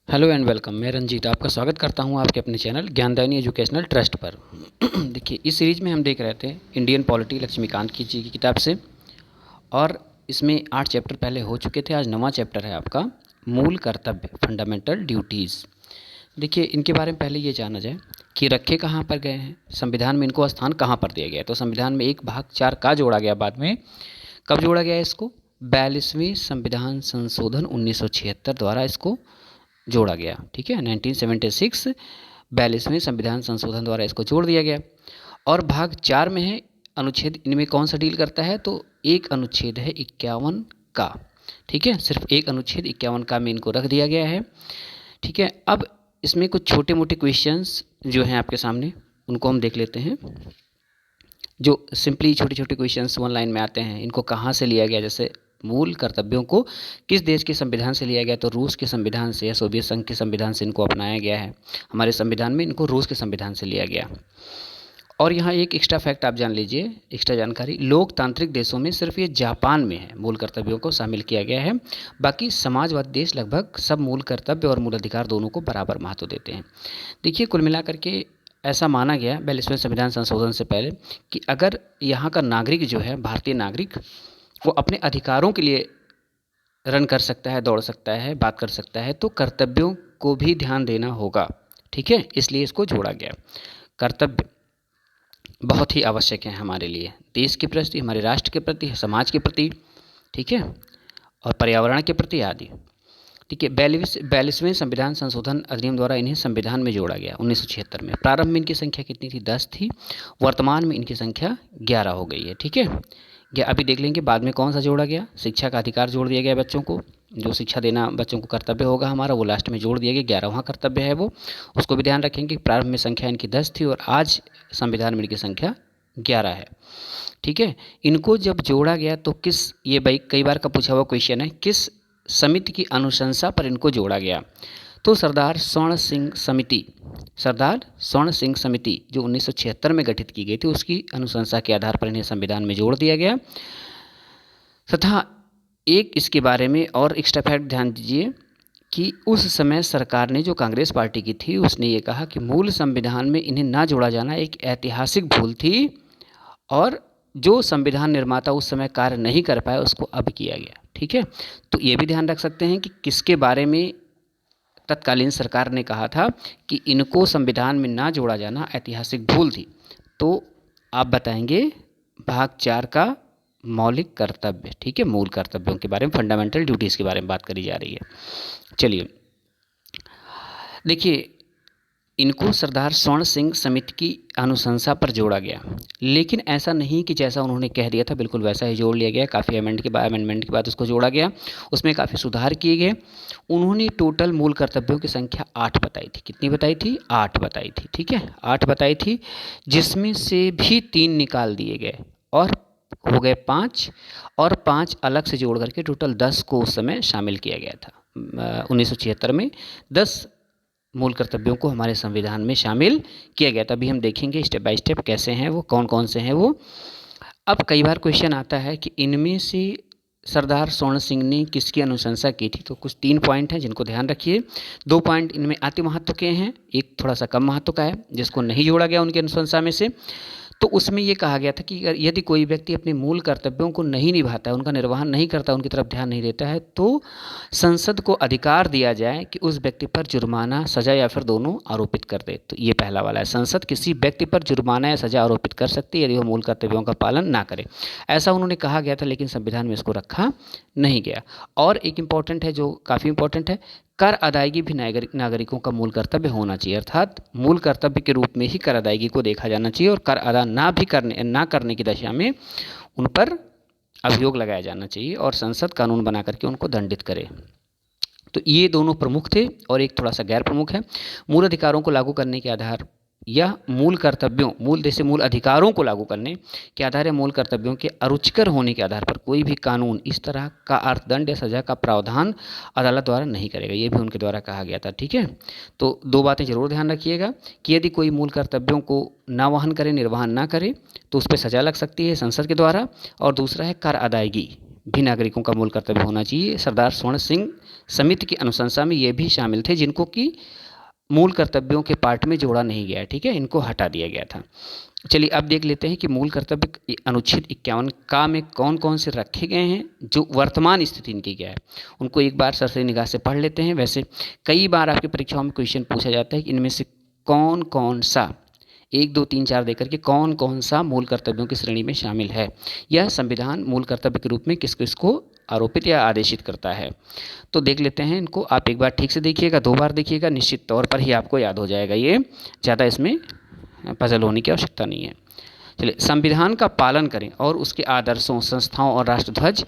Hello and welcome. मैं रंजीत आपका स्वागत करता हूं आपके अपने चैनल ज्ञानदायिनी एजुकेशनल ट्रस्ट पर। देखिए, इस सीरीज़ में हम देख रहे थे इंडियन पॉलिटी लक्ष्मीकांत की जी की किताब से, और इसमें 8 चैप्टर पहले हो चुके थे। आज 9वां चैप्टर है आपका मूल कर्तव्य, फंडामेंटल ड्यूटीज़। देखिए, इनके बारे में पहले ये जाना जाए कि रखे कहाँ पर गए हैं, संविधान में इनको स्थान कहाँ पर दिया गया है। तो संविधान में 1/4 का जोड़ा गया, बाद में कब जोड़ा गया है इसको? 42वें संविधान संशोधन 1976 द्वारा इसको जोड़ा गया। ठीक है, 1976 42वें संविधान संशोधन द्वारा इसको जोड़ दिया गया। और भाग 4 में है अनुच्छेद, इनमें कौन सा डील करता है? तो एक अनुच्छेद है 51 का। ठीक है, सिर्फ एक अनुच्छेद 51 का में इनको रख दिया गया है। ठीक है, अब इसमें कुछ छोटे मोटे क्वेश्चंस जो हैं आपके सामने, उनको हम देख लेते हैं। जो सिंपली छोटे छोटे क्वेश्चंस 1 लाइन में आते हैं, इनको कहाँ से लिया गया? जैसे मूल कर्तव्यों को किस देश के संविधान से लिया गया? तो रूस के संविधान से या सोवियत संघ के संविधान से इनको अपनाया गया है। हमारे संविधान में इनको रूस के संविधान से लिया गया। और यहाँ एक एक्स्ट्रा फैक्ट आप जान लीजिए, एक्स्ट्रा जानकारी, लोकतांत्रिक देशों में सिर्फ ये जापान में है मूल कर्तव्यों को शामिल किया गया है। बाकी समाजवादी देश लगभग सब मूल कर्तव्य और मूल अधिकार दोनों को बराबर महत्व देते हैं। देखिए, कुल मिलाकर के ऐसा माना गया 42वें संविधान संशोधन से पहले कि अगर यहाँ का नागरिक जो है, भारतीय नागरिक, वो अपने अधिकारों के लिए रन कर सकता है, दौड़ सकता है, बात कर सकता है, तो कर्तव्यों को भी ध्यान देना होगा। ठीक है, इसलिए इसको जोड़ा गया। कर्तव्य बहुत ही आवश्यक है हमारे लिए, देश के प्रति, हमारे राष्ट्र के प्रति, समाज के प्रति, ठीक है, और पर्यावरण के प्रति आदि। ठीक है, 42वें संविधान संशोधन अधिनियम द्वारा इन्हें संविधान में जोड़ा गया 1976 में। प्रारंभ में इनकी संख्या कितनी थी? 10 थी। वर्तमान में इनकी संख्या 11 हो गई है। ठीक है, या अभी देख लेंगे बाद में कौन सा जोड़ा गया। शिक्षा का अधिकार जोड़ दिया गया बच्चों को, जो शिक्षा देना बच्चों को कर्तव्य होगा हमारा, वो लास्ट में जोड़ दिया गया। 11वां कर्तव्य है वो, उसको भी ध्यान रखेंगे। प्रारंभ में संख्या इनकी 10 थी और आज संविधान में इनकी संख्या 11 है। ठीक है, इनको जब जोड़ा गया तो किस, ये भाई कई बार का पूछा हुआ क्वेश्चन है, किस समिति की अनुशंसा पर इनको जोड़ा गया? तो सरदार स्वर्ण सिंह समिति, सरदार स्वर्ण सिंह समिति जो 1976 में गठित की गई थी, उसकी अनुशंसा के आधार पर इन्हें संविधान में जोड़ दिया गया। तथा एक इसके बारे में और एक्स्ट्रा फैक्ट ध्यान दीजिए कि उस समय सरकार ने, जो कांग्रेस पार्टी की थी, उसने ये कहा कि मूल संविधान में इन्हें ना जोड़ा जाना एक ऐतिहासिक भूल थी, और जो संविधान निर्माता उस समय कार्य नहीं कर पाए उसको अब किया गया। ठीक है, तो ये भी ध्यान रख सकते हैं कि किसके बारे में तत्कालीन सरकार ने कहा था कि इनको संविधान में ना जोड़ा जाना ऐतिहासिक भूल थी। तो आप बताएंगे भाग 4 का मौलिक कर्तव्य। ठीक है, मूल कर्तव्यों के बारे में, फंडामेंटल ड्यूटीज़ के बारे में बात करी जा रही है। चलिए देखिए, इनको सरदार स्वर्ण सिंह समिति की अनुशंसा पर जोड़ा गया, लेकिन ऐसा नहीं कि जैसा उन्होंने कह दिया था बिल्कुल वैसा ही जोड़ लिया गया। काफ़ी अमेंडमेंट के बाद उसको जोड़ा गया, उसमें काफ़ी सुधार किए गए। उन्होंने टोटल मूल कर्तव्यों की संख्या 8 बताई थी। कितनी बताई थी? 8 बताई थी। ठीक है, 8 बताई थी, जिसमें से भी 3 निकाल दिए गए और हो गए 5, और 5 अलग से जोड़ करके टोटल 10 को उस समय शामिल किया गया था। 1976 में 10 मूल कर्तव्यों को हमारे संविधान में शामिल किया गया था। अभी हम देखेंगे स्टेप बाय स्टेप कैसे हैं वो, कौन कौन से हैं वो। अब कई बार क्वेश्चन आता है कि इनमें से सरदार स्वर्ण सिंह ने किसकी अनुशंसा की थी? तो कुछ 3 पॉइंट हैं जिनको ध्यान रखिए। 2 पॉइंट इनमें अति महत्व के हैं, एक थोड़ा सा कम महत्व का है जिसको नहीं जोड़ा गया उनकी अनुशंसा में से। तो उसमें ये कहा गया था कि यदि कोई व्यक्ति अपने मूल कर्तव्यों को नहीं निभाता है, उनका निर्वहन नहीं करता, उनकी तरफ ध्यान नहीं देता है, तो संसद को अधिकार दिया जाए कि उस व्यक्ति पर जुर्माना, सजा या फिर दोनों आरोपित कर दे। तो ये पहला वाला है, संसद किसी व्यक्ति पर जुर्माना या सजा आरोपित कर सकती है यदि वह मूल कर्तव्यों का पालन ना करे। ऐसा उन्होंने कहा गया था, लेकिन संविधान में इसको रखा नहीं गया। और एक इम्पॉर्टेंट है, जो काफ़ी इम्पोर्टेंट है, कर अदायगी भी नागरिकों का मूल कर्तव्य होना चाहिए। अर्थात मूल कर्तव्य के रूप में ही कर अदायगी को देखा जाना चाहिए, और कर अदा ना करने की दशा में उन पर अभियोग लगाया जाना चाहिए और संसद कानून बना करके उनको दंडित करे। तो ये दोनों प्रमुख थे, और एक थोड़ा सा गैर प्रमुख है। मूल अधिकारों को लागू करने के आधार या मूल कर्तव्यों, मूल जैसे मूल अधिकारों को लागू करने के आधार या मूल कर्तव्यों के अरुचिकर होने के आधार पर कोई भी कानून इस तरह का अर्थदंड या सजा का प्रावधान अदालत द्वारा नहीं करेगा, ये भी उनके द्वारा कहा गया था। ठीक है, तो 2 बातें जरूर ध्यान रखिएगा कि यदि कोई मूल कर्तव्यों को ना वहन करे, निर्वहन ना करे, तो उस पर सजा लग सकती है संसद के द्वारा। और दूसरा है कर अदायगी भी नागरिकों का मूल कर्तव्य होना चाहिए। सरदार स्वर्ण सिंह समिति की अनुशंसा में ये भी शामिल थे जिनको कि मूल कर्तव्यों के पार्ट में जोड़ा नहीं गया, ठीक है, इनको हटा दिया गया था। चलिए अब देख लेते हैं कि मूल कर्तव्य अनुच्छेद 51 का में कौन कौन से रखे गए हैं, जो वर्तमान स्थिति इनकी क्या है, उनको एक बार सरसरी निगाह से पढ़ लेते हैं। वैसे कई बार आपकी परीक्षाओं में क्वेश्चन पूछा जाता है कि इनमें से कौन कौन सा 1 2 3 4 देकर के कौन कौन सा मूल कर्तव्यों की श्रेणी में शामिल है, यह संविधान मूल कर्तव्य के रूप में किस किसको आरोपित या आदेशित करता है। तो देख लेते हैं इनको, आप एक बार ठीक से देखिएगा, 2 बार देखिएगा, निश्चित तौर पर ही आपको याद हो जाएगा, ये ज़्यादा इसमें पजल होने की आवश्यकता नहीं है। चलिए, संविधान का पालन करें और उसके आदर्शों, संस्थाओं और राष्ट्रध्वज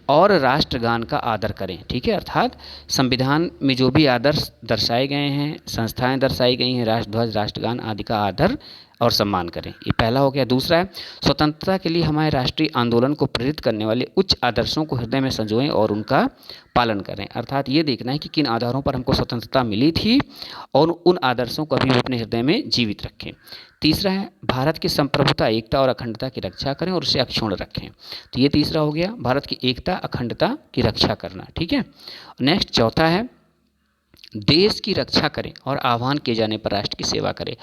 और राष्ट्रगान का आदर करें, ठीक है। अर्थात संविधान में जो भी आदर्श दर्शाए गए हैं, संस्थाएं दर्शाई गई हैं, राष्ट्रध्वज, राष्ट्रगान आदि का आदर और सम्मान करें, ये पहला हो गया। दूसरा है, स्वतंत्रता के लिए हमारे राष्ट्रीय आंदोलन को प्रेरित करने वाले उच्च आदर्शों को हृदय में संजोएं और उनका पालन करें। अर्थात ये देखना है कि किन आधारों पर हमको स्वतंत्रता मिली थी और उन आदर्शों को अभी अपने हृदय में जीवित रखें। तीसरा है, भारत की संप्रभुता, एकता और अखंडता की रक्षा करें और उसे अक्षुण्ण रखें। तो ये तीसरा हो गया, भारत की एकता, अखंडता की रक्षा करना, ठीक है। नेक्स्ट चौथा है, देश की रक्षा करें और आह्वान किए जाने पर राष्ट्र की सेवा करें।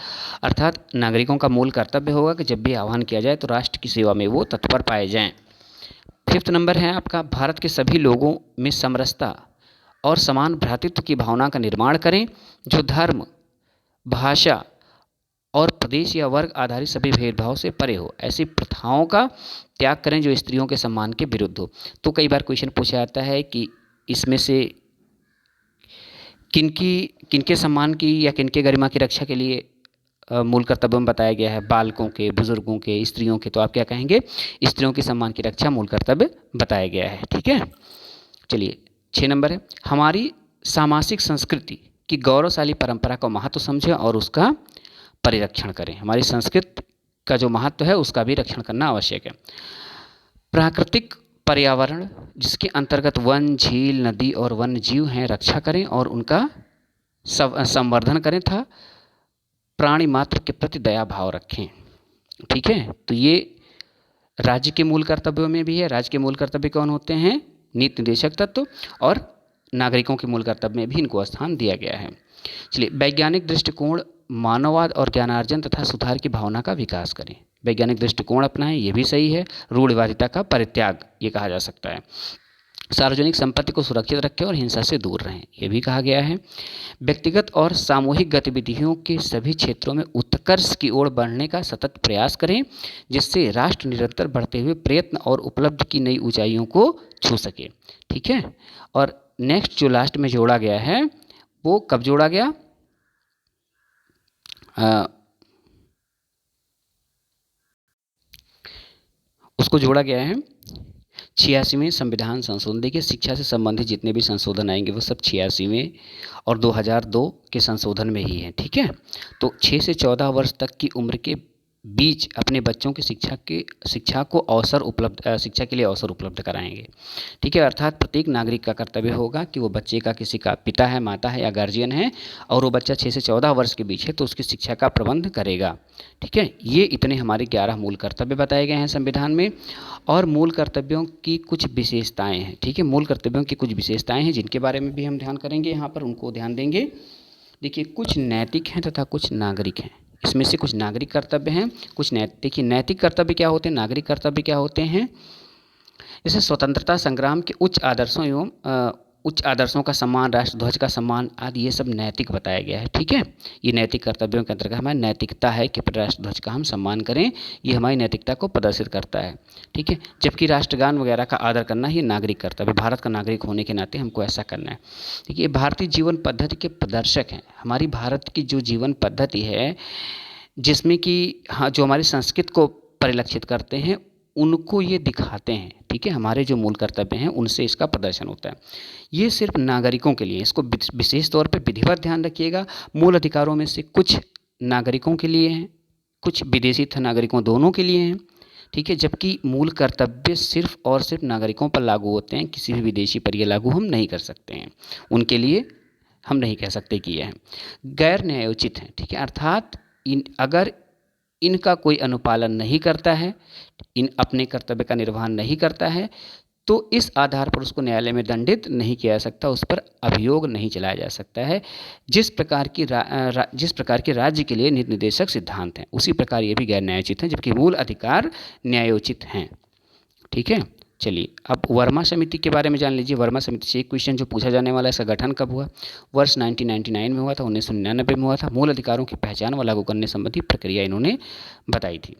अर्थात नागरिकों का मूल कर्तव्य होगा कि जब भी आह्वान किया जाए तो राष्ट्र की सेवा में वो तत्पर पाए जाएं। 5th नंबर है आपका, भारत के सभी लोगों में समरसता और समान भ्रातृत्व की भावना का निर्माण करें, जो धर्म, भाषा और प्रदेश या वर्ग आधारित सभी भेदभाव से परे हो। ऐसी प्रथाओं का त्याग करें जो स्त्रियों के सम्मान के विरुद्ध हो। तो कई बार क्वेश्चन पूछा जाता है कि इसमें से किनके सम्मान की या किनके गरिमा की रक्षा के लिए मूल कर्तव्यों में बताया गया है, बालकों के, बुजुर्गों के, स्त्रियों के, तो आप क्या कहेंगे, स्त्रियों के सम्मान की रक्षा मूल कर्तव्य बताया गया है, ठीक है। चलिए 6 नंबर है, हमारी सामाजिक संस्कृति की गौरवशाली परंपरा का महत्व समझें और उसका परिरक्षण करें। हमारी संस्कृति का जो महत्व है उसका भी रक्षण करना आवश्यक है। प्राकृतिक पर्यावरण जिसके अंतर्गत वन, झील, नदी और वन्य जीव हैं, रक्षा करें और उनका संवर्धन करें तथा प्राणी मात्र के प्रति दया भाव रखें, ठीक है। तो ये राज्य के मूल कर्तव्यों में भी है। राज्य के मूल कर्तव्य कौन होते हैं, नीति निर्देशक तत्व, और नागरिकों के मूल कर्तव्य में भी इनको स्थान दिया गया है। चलिए, वैज्ञानिक दृष्टिकोण, मानववाद और ज्ञानार्जन तथा सुधार की भावना का विकास करें। वैज्ञानिक दृष्टिकोण अपनाएं, ये भी सही है। रूढ़िवादिता का परित्याग ये कहा जा सकता है। सार्वजनिक संपत्ति को सुरक्षित रखें और हिंसा से दूर रहें, ये भी कहा गया है। व्यक्तिगत और सामूहिक गतिविधियों के सभी क्षेत्रों में उत्कर्ष की ओर बढ़ने का सतत प्रयास करें, जिससे राष्ट्र निरंतर बढ़ते हुए प्रयत्न और उपलब्धि की नई ऊंचाइयों को छू सके, ठीक है। और नेक्स्ट जो लास्ट में जोड़ा गया है वो कब जोड़ा गया, उसको जोड़ा गया है 86वें संविधान संशोधन। देखिए, शिक्षा से संबंधित जितने भी संशोधन आएंगे वो सब 86वें और 2002 के संशोधन में ही हैं, ठीक है। तो 6 से 14 वर्ष तक की उम्र के बीच अपने बच्चों की शिक्षा के लिए अवसर उपलब्ध कराएंगे, ठीक है। अर्थात प्रत्येक नागरिक का कर्तव्य होगा कि वो बच्चे का किसी का पिता है, माता है या गार्जियन है और वो बच्चा 6 से 14 वर्ष के बीच है तो उसकी शिक्षा का प्रबंध करेगा, ठीक है। ये इतने हमारे 11 मूल कर्तव्य बताए गए हैं संविधान में। और मूल कर्तव्यों की कुछ विशेषताएं हैं, ठीक है। मूल कर्तव्यों की कुछ विशेषताएं हैं जिनके बारे में भी हम ध्यान करेंगे, यहाँ पर उनको ध्यान देंगे। देखिए, कुछ नैतिक हैं तथा कुछ नागरिक हैं। इसमें से कुछ नागरिक कर्तव्य हैं, कुछ नैतिक। देखिए, नैतिक कर्तव्य क्या होते हैं, नागरिक कर्तव्य क्या होते हैं। जैसे स्वतंत्रता संग्राम के उच्च आदर्शों का सम्मान, राष्ट्रध्वज का सम्मान आदि, ये सब नैतिक बताया गया है, ठीक है। ये नैतिक कर्तव्यों के अंतर्गत हमारी नैतिकता है कि राष्ट्रध्वज का हम सम्मान करें, ये हमारी नैतिकता को प्रदर्शित करता है, ठीक है। जबकि राष्ट्रगान वगैरह का आदर करना ये नागरिक कर्तव्य, भारत का नागरिक होने के नाते हमको ऐसा करना है। देखिए, भारतीय जीवन पद्धति के प्रदर्शक हैं। हमारी भारत की जो जीवन पद्धति है जिसमें कि हाँ, जो हमारी संस्कृति को परिलक्षित करते हैं उनको ये दिखाते हैं, ठीक है। हमारे जो मूल कर्तव्य हैं उनसे इसका प्रदर्शन होता है। ये सिर्फ नागरिकों के लिए, इसको विशेष तौर पे विधिवत ध्यान रखिएगा। मूल अधिकारों में से कुछ नागरिकों के लिए हैं, कुछ विदेशी नागरिकों दोनों के लिए हैं, ठीक है। जबकि मूल कर्तव्य सिर्फ और सिर्फ नागरिकों पर लागू होते हैं, किसी भी विदेशी पर ये लागू हम नहीं कर सकते हैं। उनके लिए हम नहीं कह सकते कि ये हैं गैर न्यायोचित हैं, ठीक है। अर्थात अगर इनका कोई अनुपालन नहीं करता है, इन अपने कर्तव्य का निर्वहन नहीं करता है तो इस आधार पर उसको न्यायालय में दंडित नहीं किया जा सकता, उस पर अभियोग नहीं चलाया जा सकता है। जिस प्रकार के राज्य के लिए नीति निर्देशक सिद्धांत हैं, उसी प्रकार ये भी गैर न्यायोचित हैं, जबकि मूल अधिकार न्यायोचित हैं। ठीक है, चलिए अब वर्मा समिति के बारे में जान लीजिए। वर्मा समिति से एक क्वेश्चन जो पूछा जाने वाला है, इसका गठन कब हुआ? वर्ष 1999 में हुआ था, 1999 में हुआ था। मूल अधिकारों की पहचान व लागू करने संबंधी प्रक्रिया इन्होंने बताई थी।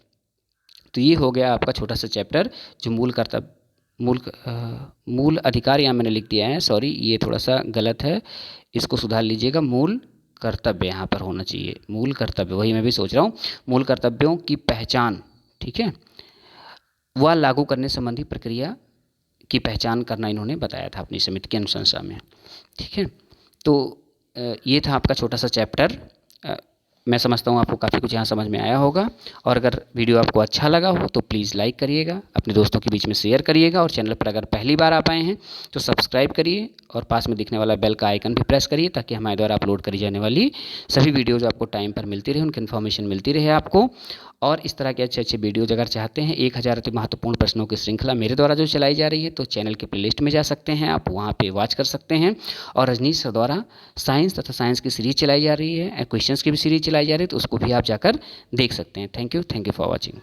तो ये हो गया आपका छोटा सा चैप्टर, जो मूल अधिकार यहाँ मैंने लिख दिया है, सॉरी ये थोड़ा सा गलत है, इसको सुधार लीजिएगा। मूल कर्तव्य यहाँ पर होना चाहिए, मूल कर्तव्य, वही मैं भी सोच रहा हूँ, मूल कर्तव्यों की पहचान, ठीक है, वह लागू करने संबंधी प्रक्रिया की पहचान करना इन्होंने बताया था अपनी समिति की अनुशंसा में। ठीक है, तो ये था आपका छोटा सा चैप्टर। मैं समझता हूँ आपको काफ़ी कुछ यहाँ समझ में आया होगा, और अगर वीडियो आपको अच्छा लगा हो तो प्लीज़ लाइक करिएगा, अपने दोस्तों के बीच में शेयर करिएगा, और चैनल पर अगर पहली बार आप आए हैं तो सब्सक्राइब करिए और पास में दिखने वाला बेल का आइकन भी प्रेस करिए, ताकि हमारे द्वारा अपलोड करी जाने वाली सभी वीडियोज़ आपको टाइम पर मिलती रहे, उनकी इन्फॉर्मेशन मिलती रहे आपको। और इस तरह के अच्छे अच्छे वीडियोज़ अगर चाहते हैं, 1000 अति महत्वपूर्ण प्रश्नों की श्रृंखला मेरे द्वारा जो चलाई जा रही है, तो चैनल के प्लेलिस्ट में जा सकते हैं आप, वहाँ पे वॉच कर सकते हैं। और रजनीश सर द्वारा साइंस तथा साइंस की सीरीज चलाई जा रही है, क्वेश्चंस की भी सीरीज चलाई जा रही है, तो उसको भी आप जाकर देख सकते हैं। Thank you for watching.